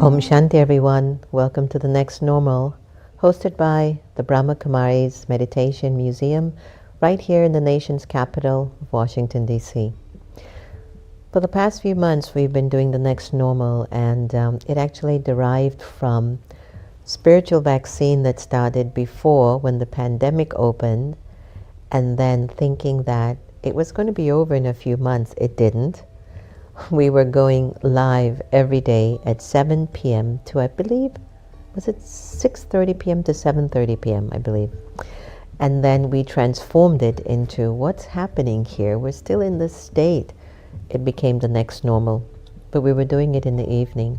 Om Shanti everyone, welcome to the next normal, hosted by the Brahma Kumaris Meditation Museum right here in the nation's capital of Washington D.C. For the past few months we've been doing the next normal, and it actually derived from spiritual vaccine that started before when the pandemic opened, and then thinking that it was going to be over in a few months. It didn't. We were going live every day at 7 p.m. to, I believe, was it 6:30 p.m. to 7:30 p.m., I believe. And then we transformed it into what's happening here. We're still in this state. It became the next normal, but we were doing it in the evening.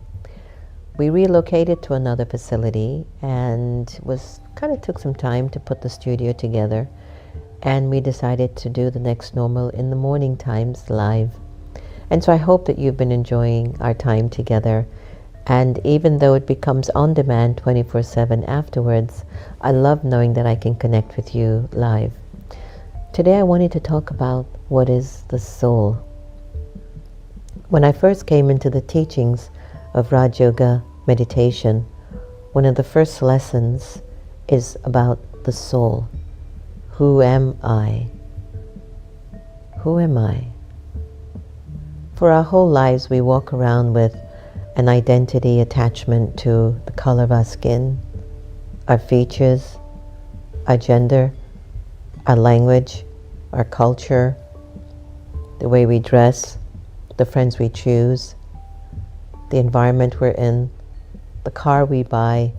We relocated to another facility and took some time to put the studio together, and we decided to do the next normal in the morning times live. And so I hope that you've been enjoying our time together. And even though it becomes on demand 24/7 afterwards, I love knowing that I can connect with you live. Today I wanted to talk about what is the soul. When I first came into the teachings of Raj Yoga meditation, one of the first lessons is about the soul. Who am I? Who am I? For our whole lives, we walk around with an identity attachment to the color of our skin, our features, our gender, our language, our culture, the way we dress, the friends we choose, the environment we're in, the car we buy,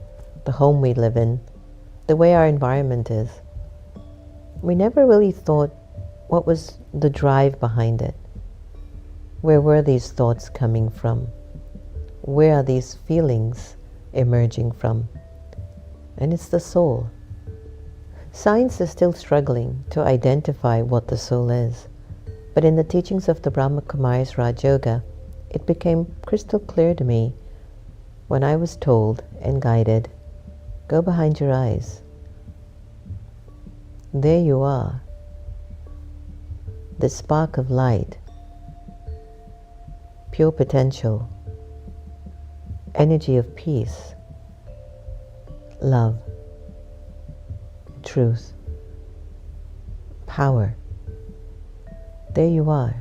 the home we live in, the way our environment is. We never really thought what was the drive behind it. Where were these thoughts coming from? Where are these feelings emerging from? And it's the soul. Science is still struggling to identify what the soul is. But in the teachings of the Brahma Kumaris Raj Yoga, it became crystal clear to me when I was told and guided, go behind your eyes. There you are. The spark of light. Pure potential, energy of peace, love, truth, power. There you are.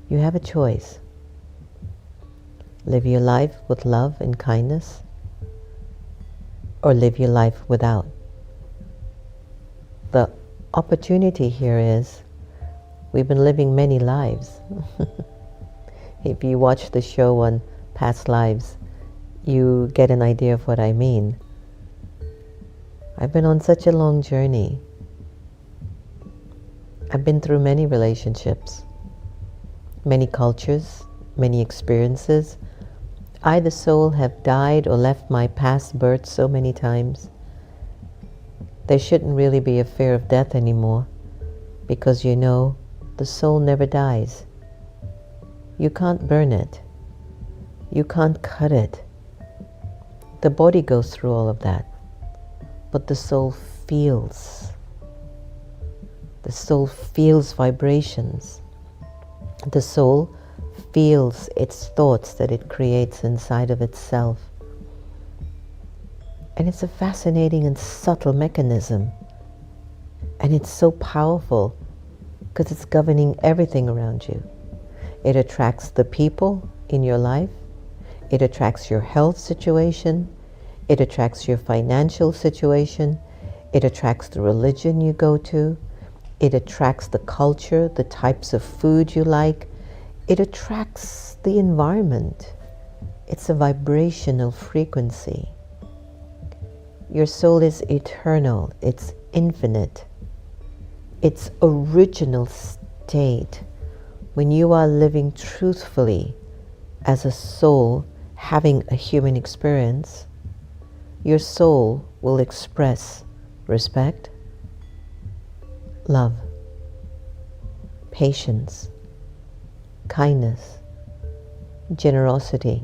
You have a choice. Live your life with love and kindness, or live your life without. The opportunity here is we've been living many lives. If you watch the show on past lives, you get an idea of what I mean. I've been on such a long journey. I've been through many relationships, many cultures, many experiences. I, the soul, have died or left my past birth so many times. There shouldn't really be a fear of death anymore, because the soul never dies. You can't burn it. You can't cut it. The body goes through all of that. But the soul feels. The soul feels vibrations. The soul feels its thoughts that it creates inside of itself. And it's a fascinating and subtle mechanism. And it's so powerful, because it's governing everything around you. It attracts the people in your life. It attracts your health situation. It attracts your financial situation. It attracts the religion you go to. It attracts the culture, the types of food you like. It attracts the environment. It's a vibrational frequency. Your soul is eternal. It's infinite. Its original state, when you are living truthfully as a soul having a human experience, your soul will express respect, love, patience, kindness, generosity,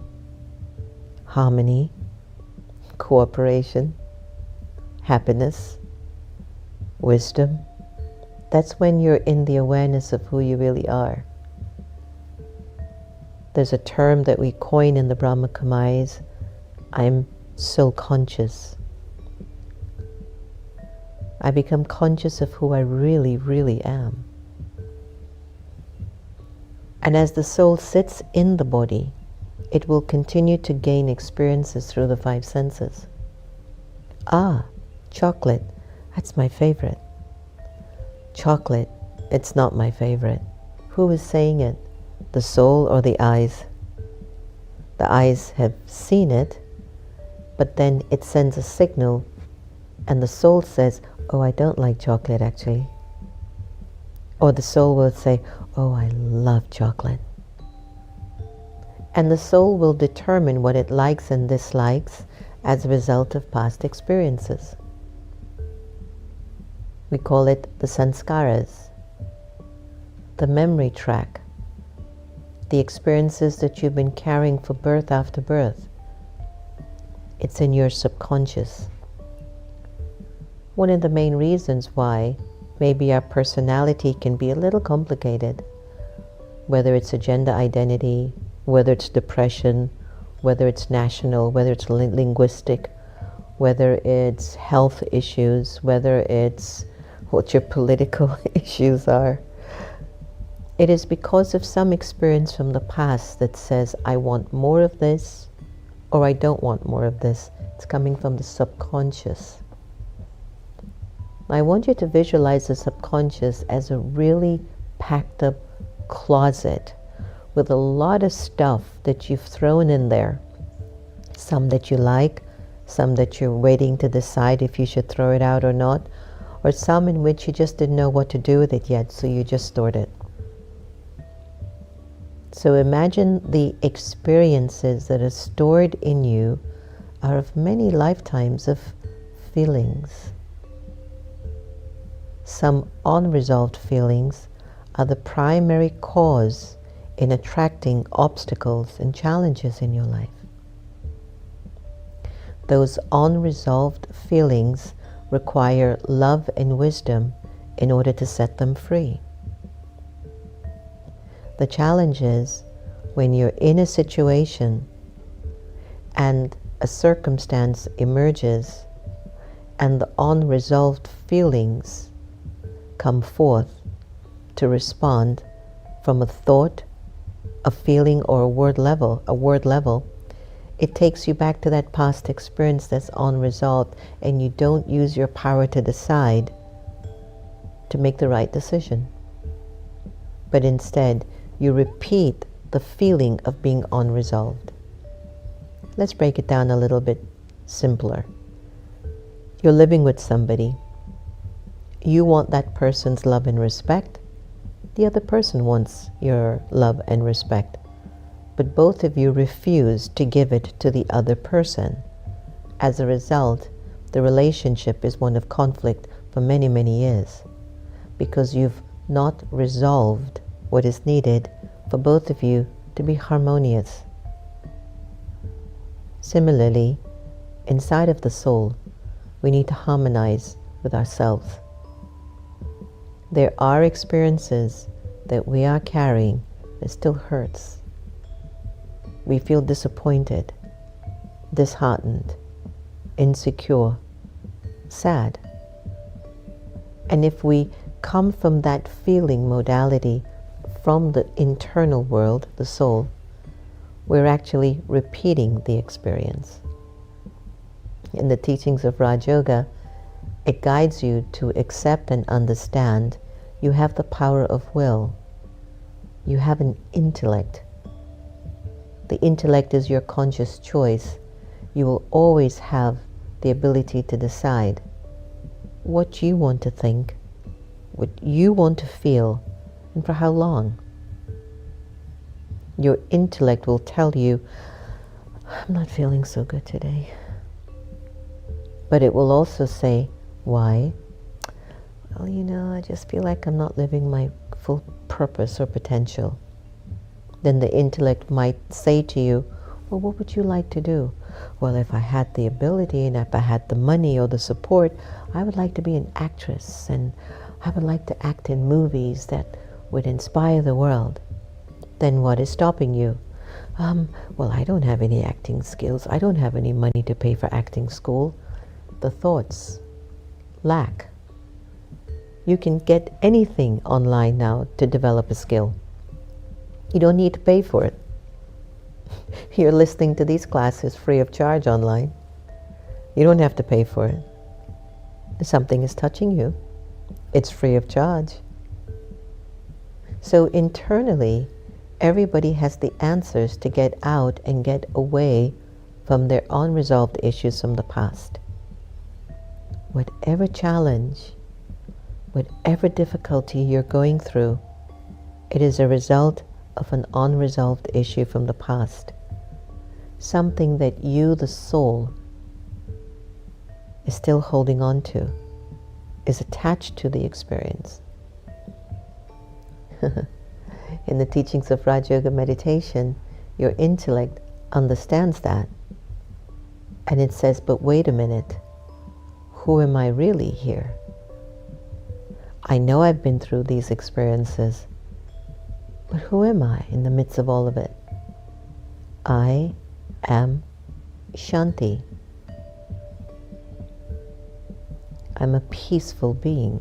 harmony, cooperation, happiness, wisdom. That's when you're in the awareness of who you really are. There's a term that we coin in the Brahma Kumaris, I'm soul conscious. I become conscious of who I really, really am. And as the soul sits in the body, it will continue to gain experiences through the five senses. Ah, chocolate, that's my favorite. Chocolate, it's not my favorite. Who is saying it? The soul or the eyes? The eyes have seen it, but then it sends a signal, and the soul says, oh, I don't like chocolate actually. Or the soul will say, oh, I love chocolate. And the soul will determine what it likes and dislikes as a result of past experiences. We call it the sanskaras, the memory track, the experiences that you've been carrying for birth after birth. It's in your subconscious. One of the main reasons why maybe our personality can be a little complicated, whether it's a gender identity, whether it's depression, whether it's national, whether it's linguistic, whether it's health issues, whether it's what your political issues are. It is because of some experience from the past that says, I want more of this, or I don't want more of this. It's coming from the subconscious. I want you to visualize the subconscious as a really packed up closet with a lot of stuff that you've thrown in there. Some that you like, some that you're waiting to decide if you should throw it out or not, or some in which you just didn't know what to do with it yet, so you just stored it. So imagine the experiences that are stored in you are of many lifetimes of feelings. Some unresolved feelings are the primary cause in attracting obstacles and challenges in your life. Those unresolved feelings require love and wisdom in order to set them free. The challenge is when you're in a situation and a circumstance emerges and the unresolved feelings come forth to respond from a thought, a feeling, or a word level, it takes you back to that past experience that's unresolved, and you don't use your power to decide to make the right decision. But instead, you repeat the feeling of being unresolved. Let's break it down a little bit simpler. You're living with somebody. You want that person's love and respect. The other person wants your love and respect. But both of you refuse to give it to the other person. As a result, the relationship is one of conflict for many, many years, because you've not resolved what is needed for both of you to be harmonious. Similarly, inside of the soul, we need to harmonize with ourselves. There are experiences that we are carrying that still hurts. We feel disappointed, disheartened, insecure, sad. And if we come from that feeling modality from the internal world, the soul, we're actually repeating the experience. In the teachings of Raj Yoga, it guides you to accept and understand you have the power of will. You have an intellect. The intellect is your conscious choice. You will always have the ability to decide what you want to think, what you want to feel, and for how long. Your intellect will tell you, I'm not feeling so good today. But it will also say, why? Well, I just feel like I'm not living my full purpose or potential. Then the intellect might say to you, well, what would you like to do? Well, if I had the ability and if I had the money or the support, I would like to be an actress and I would like to act in movies that would inspire the world. Then what is stopping you? Well, I don't have any acting skills. I don't have any money to pay for acting school. The thoughts lack. You can get anything online now to develop a skill. You don't need to pay for it. You're listening to these classes free of charge online. You don't have to pay for it. If something is touching you, it's free of charge. So internally, everybody has the answers to get out and get away from their unresolved issues from the past. Whatever challenge, whatever difficulty you're going through, it is a result of an unresolved issue from the past. Something that you, the soul, is still holding on to, is attached to the experience. In the teachings of Raja Yoga meditation, your intellect understands that. And it says, but wait a minute, who am I really here? I know I've been through these experiences, but who am I in the midst of all of it? I am Shanti. I'm a peaceful being.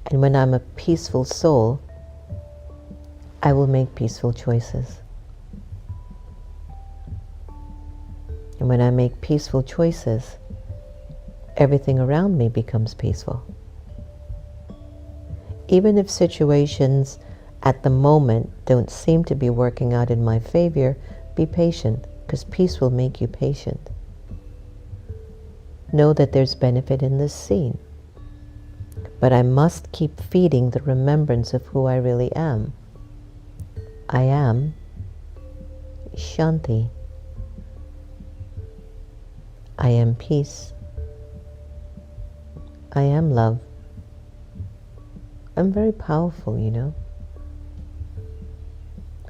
And when I'm a peaceful soul, I will make peaceful choices. And when I make peaceful choices, everything around me becomes peaceful. Even if situations at the moment don't seem to be working out in my favor, be patient, because peace will make you patient. Know that there's benefit in this scene. But I must keep feeding the remembrance of who I really am. I am Shanti. I am peace. I am love. I'm very powerful, you know.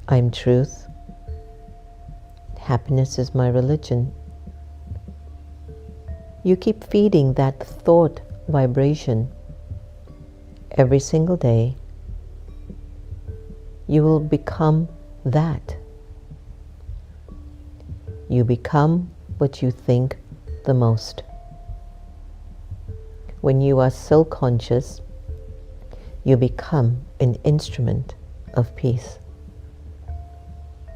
I'm truth. Happiness is my religion. You keep feeding that thought vibration every single day, you will become that. You become what you think the most. When you are soul conscious, you become an instrument of peace.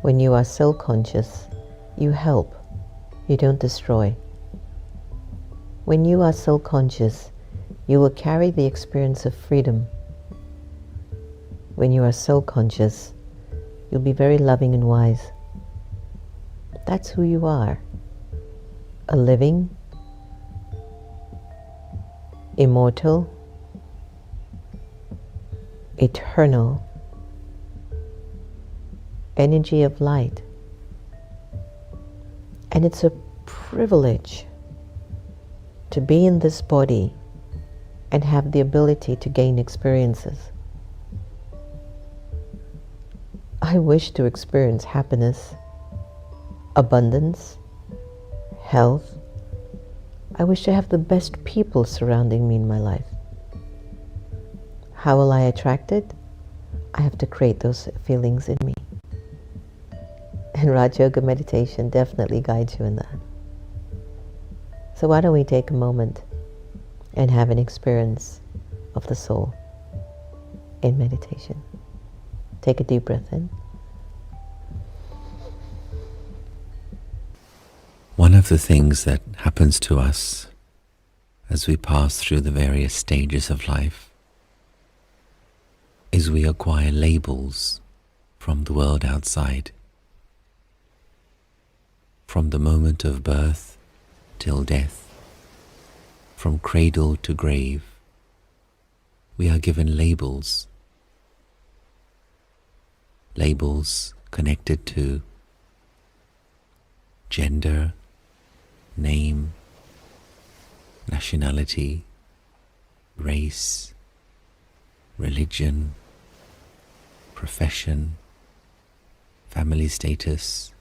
When you are soul conscious, you help, you don't destroy. When you are soul conscious, you will carry the experience of freedom. When you are soul conscious, you'll be very loving and wise. That's who you are. A living, immortal, eternal energy of light. And it's a privilege to be in this body and have the ability to gain experiences. I wish to experience happiness, abundance, health. I wish to have the best people surrounding me in my life. How will I attract it? I have to create those feelings in me. And Raja Yoga meditation definitely guides you in that. So why don't we take a moment and have an experience of the soul in meditation. Take a deep breath in. One of the things that happens to us as we pass through the various stages of life is we acquire labels from the world outside. From the moment of birth till death, from cradle to grave, we are given labels. Labels connected to gender, name, nationality, race, religion, profession, family status,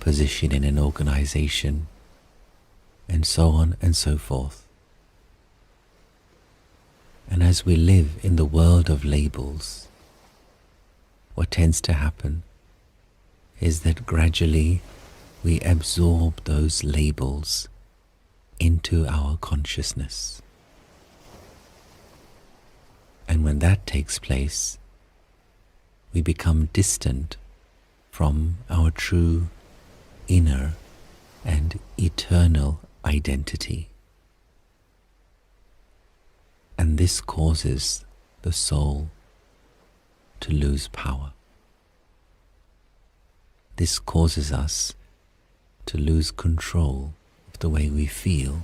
position in an organization, and so on and so forth. And as we live in the world of labels, what tends to happen is that gradually we absorb those labels into our consciousness. And when that takes place, we become distant from our true inner and eternal identity. And this causes the soul to lose power. This causes us to lose control of the way we feel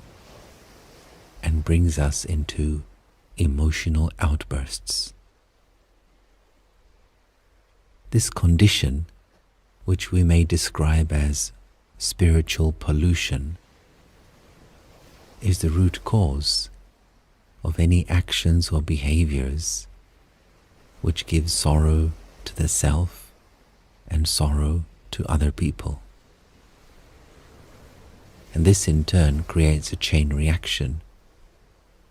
and brings us into emotional outbursts. This condition, which we may describe as spiritual pollution, is the root cause of any actions or behaviors which give sorrow to the self and sorrow to other people. And this in turn creates a chain reaction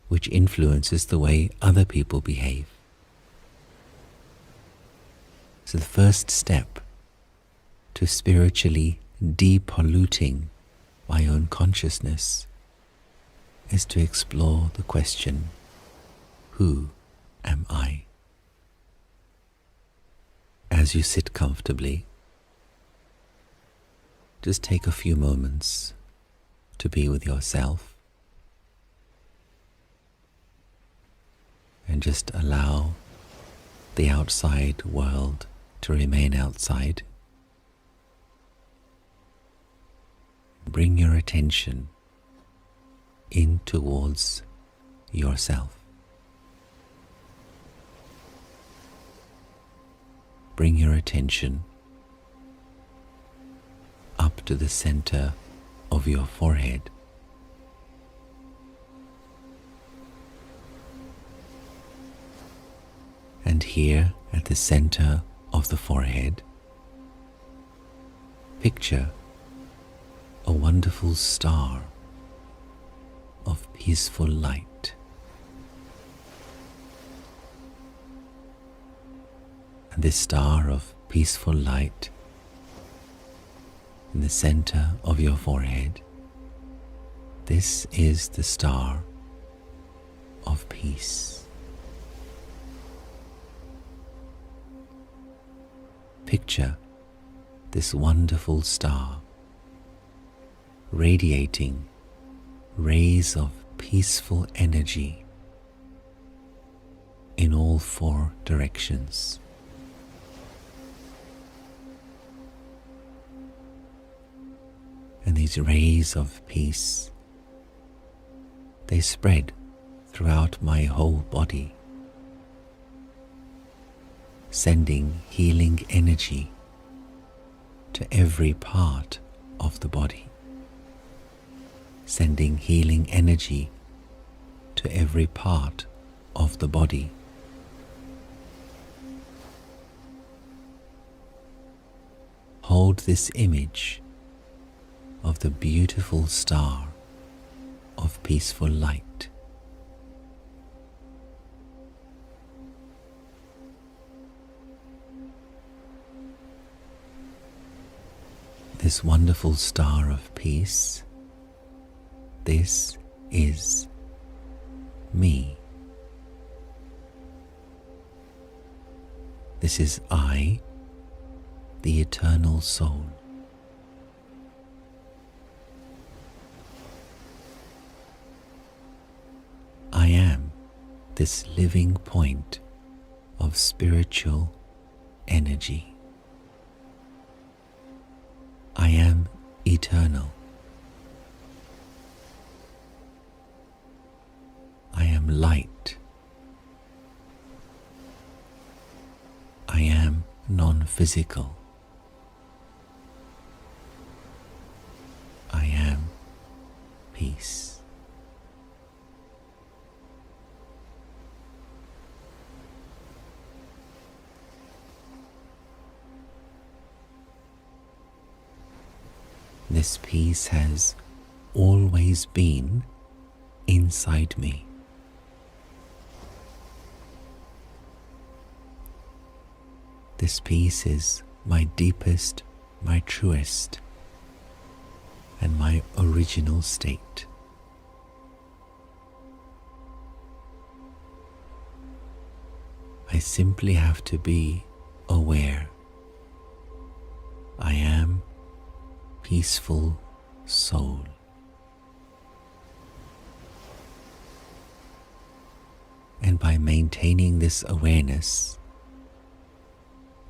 which influences the way other people behave. So the first step to spiritually depolluting my own consciousness is to explore the question, who am I? As you sit comfortably, just take a few moments to be with yourself and just allow the outside world to remain outside. Bring your attention in towards yourself. Bring your attention up to the center of your forehead. And here at the center of the forehead, picture a wonderful star of peaceful light. And this star of peaceful light in the center of your forehead, this is the star of peace. Picture this wonderful star radiating rays of peaceful energy in all four directions. And these rays of peace, they spread throughout my whole body, sending healing energy to every part of the body, sending healing energy to every part of the body. Hold this image of the beautiful star of peaceful light. This wonderful star of peace, this is me. This is I, the eternal soul. I am this living point of spiritual energy. I am eternal. I am light. I am non-physical. I am peace. This peace has always been inside me. This peace is my deepest, my truest, and my original state. I simply have to be aware. I am peaceful soul. And by maintaining this awareness,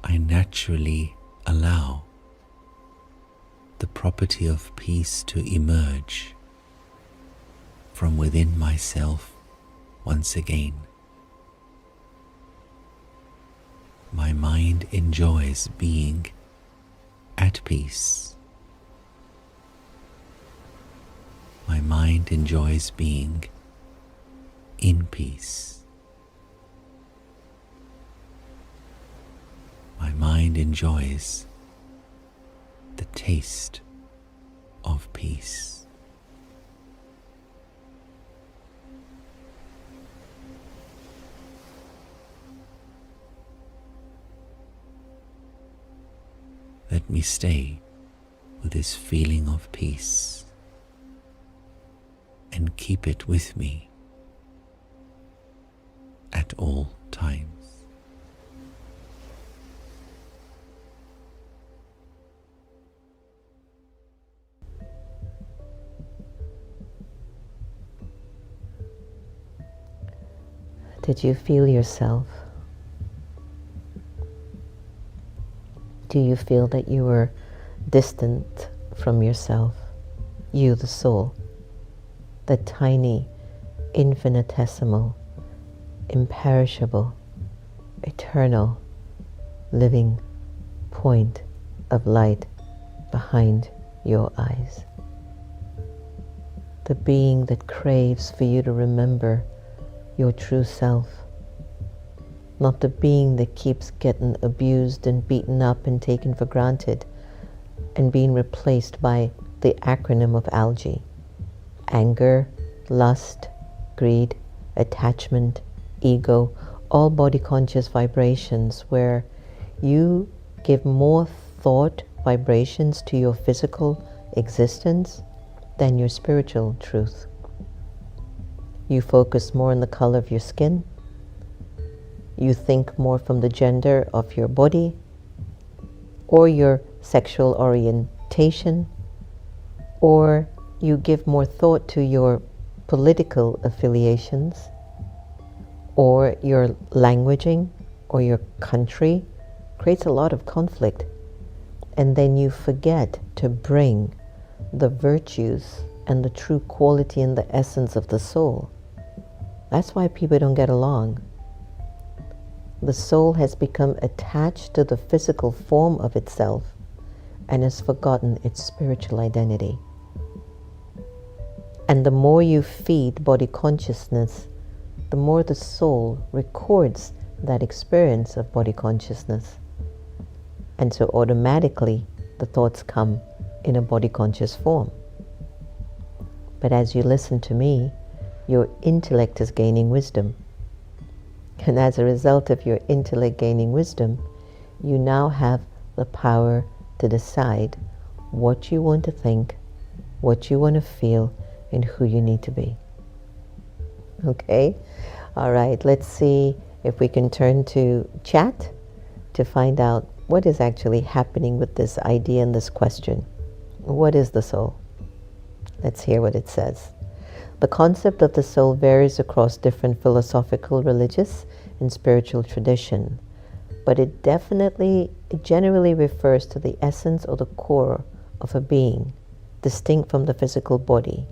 I naturally allow the property of peace to emerge from within myself once again. My mind enjoys being at peace. My mind enjoys being in peace. My mind enjoys the taste of peace. Let me stay with this feeling of peace and keep it with me at all times. Did you feel yourself? Do you feel that you were distant from yourself? You, the soul, the tiny, infinitesimal, imperishable, eternal, living point of light behind your eyes. The being that craves for you to remember your true self. Not the being that keeps getting abused and beaten up and taken for granted and being replaced by the acronym of algae. Anger, lust, greed, attachment, ego, all body conscious vibrations where you give more thought vibrations to your physical existence than your spiritual truth. You focus more on the color of your skin. You think more from the gender of your body or your sexual orientation, or you give more thought to your political affiliations or your languaging or your country. Creates a lot of conflict. And then you forget to bring the virtues and the true quality and the essence of the soul. That's why people don't get along. The soul has become attached to the physical form of itself and has forgotten its spiritual identity. And the more you feed body consciousness, the more the soul records that experience of body consciousness. And so automatically the thoughts come in a body conscious form. But as you listen to me, your intellect is gaining wisdom. And as a result of your intellect gaining wisdom, you now have the power to decide what you want to think, what you want to feel, and who you need to be. Okay? All right, let's see if we can turn to chat to find out what is actually happening with this idea and this question. What is the soul? Let's hear what it says. The concept of the soul varies across different philosophical, religious, and spiritual tradition, but it generally refers to the essence or the core of a being, distinct from the physical body.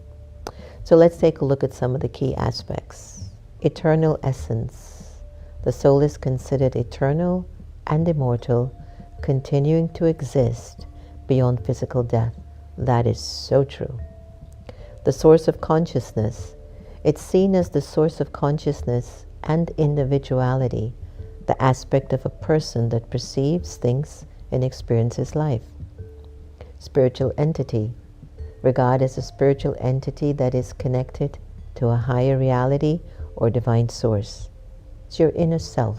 So let's take a look at some of the key aspects. Eternal essence. The soul is considered eternal and immortal, continuing to exist beyond physical death. That is so true. The source of consciousness. It's seen as the source of consciousness and individuality, the aspect of a person that perceives, thinks, and experiences life. Spiritual entity. Regard as a spiritual entity that is connected to a higher reality or divine source. It's your inner self.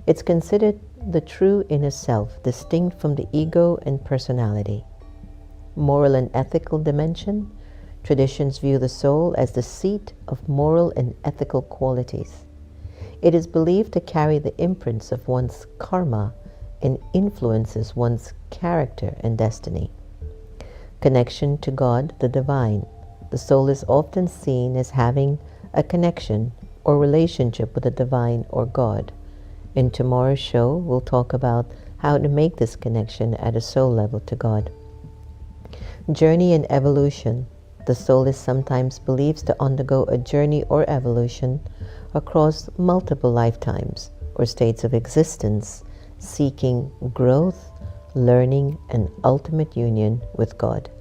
It's considered the true inner self, distinct from the ego and personality. Moral and ethical dimension. Traditions view the soul as the seat of moral and ethical qualities. It is believed to carry the imprints of one's karma and influences one's character and destiny. Connection to God, the divine. The soul is often seen as having a connection or relationship with the divine or God. In tomorrow's show, we'll talk about how to make this connection at a soul level to God. Journey and evolution. The soul is sometimes believed to undergo a journey or evolution across multiple lifetimes or states of existence, seeking growth, learning, and ultimate union with God.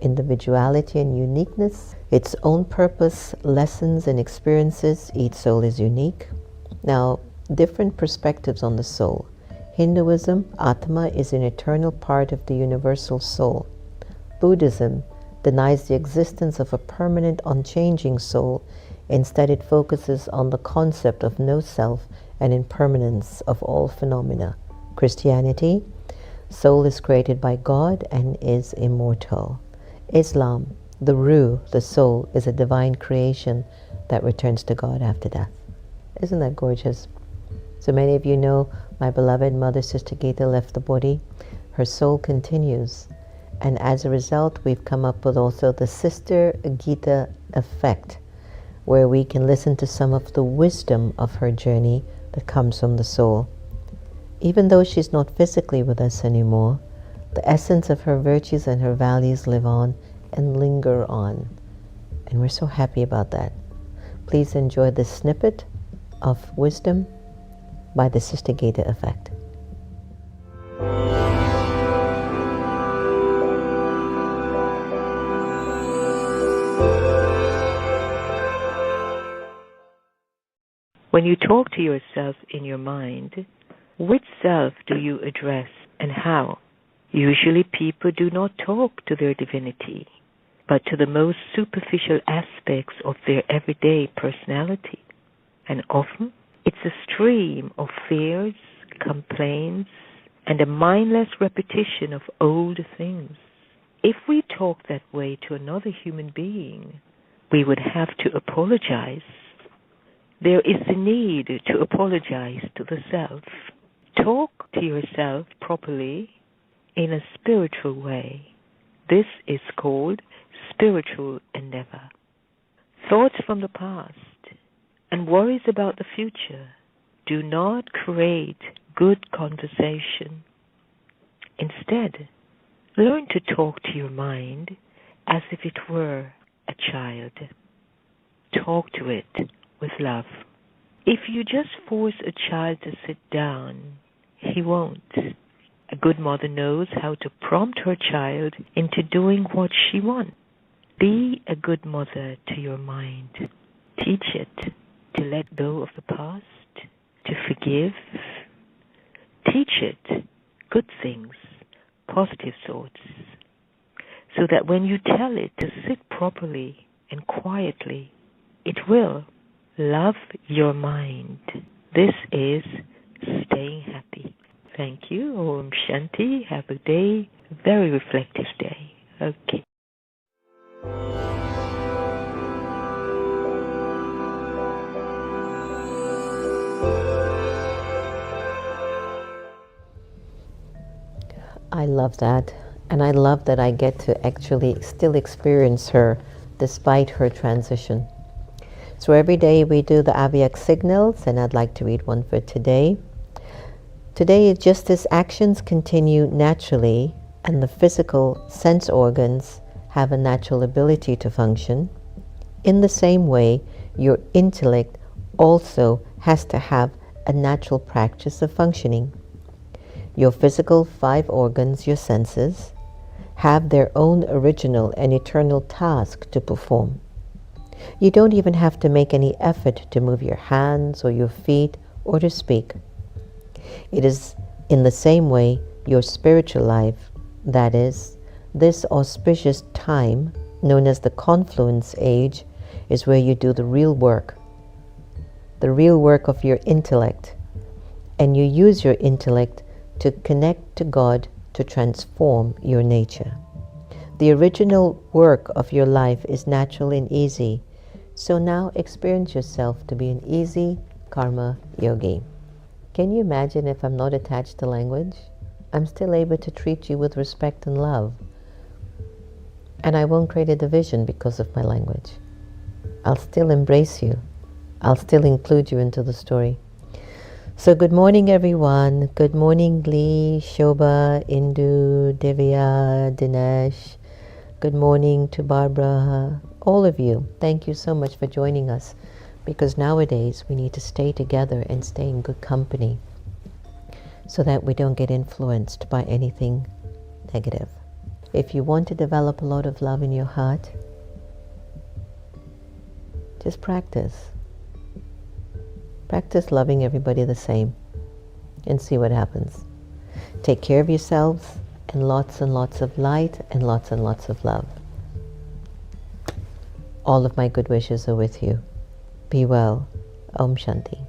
Individuality and uniqueness. Its own purpose, lessons, and experiences. Each soul is unique. Now, different perspectives on the soul. Hinduism, Atma is an eternal part of the universal soul. Buddhism denies the existence of a permanent, unchanging soul. Instead, it focuses on the concept of no self and impermanence of all phenomena. Christianity, soul is created by God and is immortal. Islam, the Ruh, the soul, is a divine creation that returns to God after death. Isn't that gorgeous? So many of you know my beloved mother, Sister Gita, left the body. Her soul continues. And as a result, we've come up with also the Sister Gita effect, where we can listen to some of the wisdom of her journey that comes from the soul. Even though she's not physically with us anymore, the essence of her virtues and her values live on and linger on. And we're so happy about that. Please enjoy this snippet of wisdom by the Sister Gita effect. When you talk to yourself in your mind, which self do you address and how? Usually people do not talk to their divinity, but to the most superficial aspects of their everyday personality. And often it's a stream of fears, complaints, and a mindless repetition of old things. If we talk that way to another human being, we would have to apologize. There is the need to apologize to the self. Talk to yourself properly in a spiritual way. This is called spiritual endeavor. Thoughts from the past and worries about the future do not create good conversation. Instead, learn to talk to your mind as if it were a child. Talk to it with love. If you just force a child to sit down, he won't. A good mother knows how to prompt her child into doing what she wants. Be a good mother to your mind. Teach it to let go of the past, to forgive. Teach it good things, positive thoughts, so that when you tell it to sit properly and quietly, it will love your mind. This is staying happy. Thank you. Om Shanti. Have a day, very reflective day. Okay. I love that. And I love that I get to actually still experience her despite her transition. So every day we do the Avyak signals, and I'd like to read one for today. Today, just as actions continue naturally and the physical sense organs have a natural ability to function, in the same way, your intellect also has to have a natural practice of functioning. Your physical 5 organs, your senses, have their own original and eternal task to perform. You don't even have to make any effort to move your hands or your feet or to speak. It is in the same way your spiritual life, that is, this auspicious time known as the confluence age, is where you do the real work of your intellect. and you use your intellect to connect to God to transform your nature. The original work of your life is natural and easy, so now experience yourself to be an easy karma yogi. Can you imagine if I'm not attached to language? I'm still able to treat you with respect and love. And I won't create a division because of my language. I'll still embrace you. I'll still include you into the story. So good morning, everyone. Good morning, Lee, Shobha, Indu, Divya, Dinesh. Good morning to Barbara. All of you, thank you so much for joining us, because nowadays we need to stay together and stay in good company so that we don't get influenced by anything negative. If you want to develop a lot of love in your heart, just practice. Practice loving everybody the same and see what happens. Take care of yourselves, and lots of light and lots of love. All of my good wishes are with you. Be well. Om Shanti.